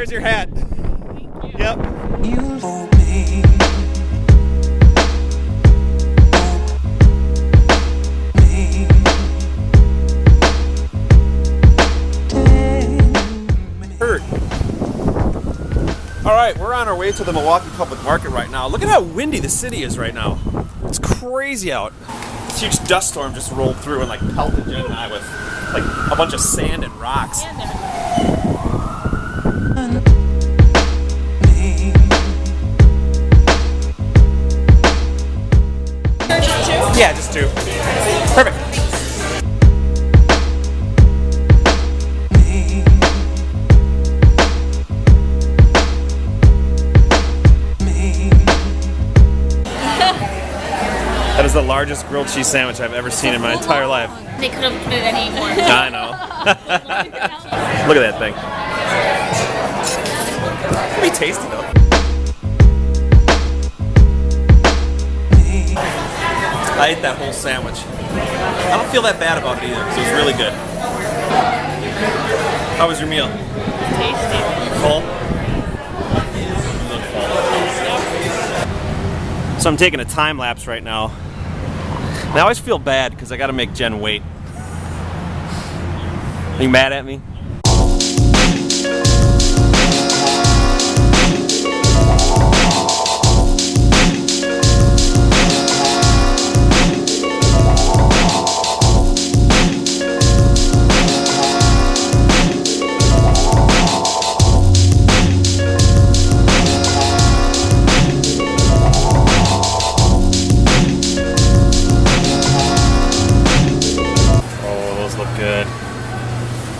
There's your hat. Thank you. Yep. You know me. Alright, we're on our way to the Milwaukee Public Market right now. Look at how windy the city is right now. It's crazy out. This huge dust storm just rolled through and like pelted Jen and I with like a bunch of sand and rocks. Just two? Yeah, just two. Perfect. That is the largest grilled cheese sandwich I've ever seen in my entire life. They could have put it any more. I know. Look at that thing. It's pretty tasty though. I ate that whole sandwich. I don't feel that bad about it either because it was really good. How was your meal? Tasty. Full? So I'm taking a time lapse right now. And I always feel bad because I gotta make Jen wait. Are you mad at me? Good.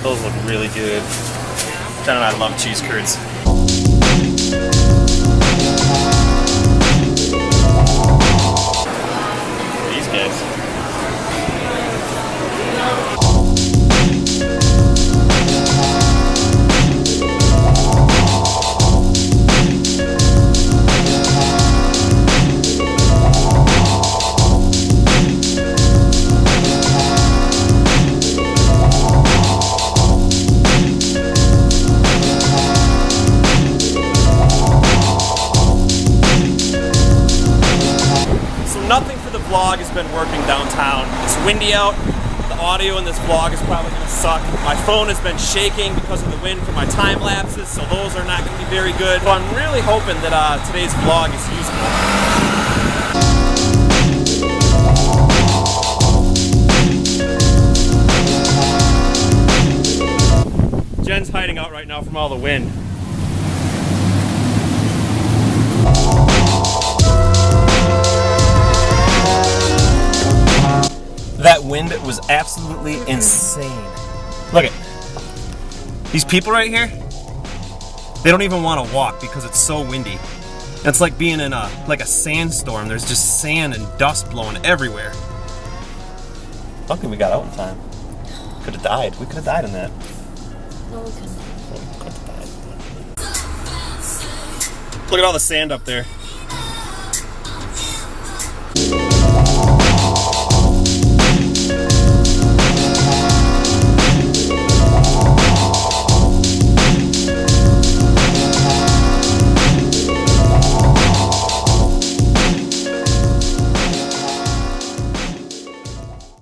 Those look really good. Jen and I love cheese curds. These guys. Nothing for the vlog has been working downtown. It's windy out. The audio in this vlog is probably going to suck. My phone has been shaking because of the wind from my time lapses, so those are not going to be very good. So I'm really hoping that today's vlog is usable. Jen's hiding out right now from all the wind. That wind was absolutely insane. Look at these people right here. They don't even want to walk because it's so windy. It's like being in a sandstorm. There's just sand and dust blowing everywhere. Luckily we got out in time. Could have died. We could have died in that. No, we couldn't. Look at all the sand up there.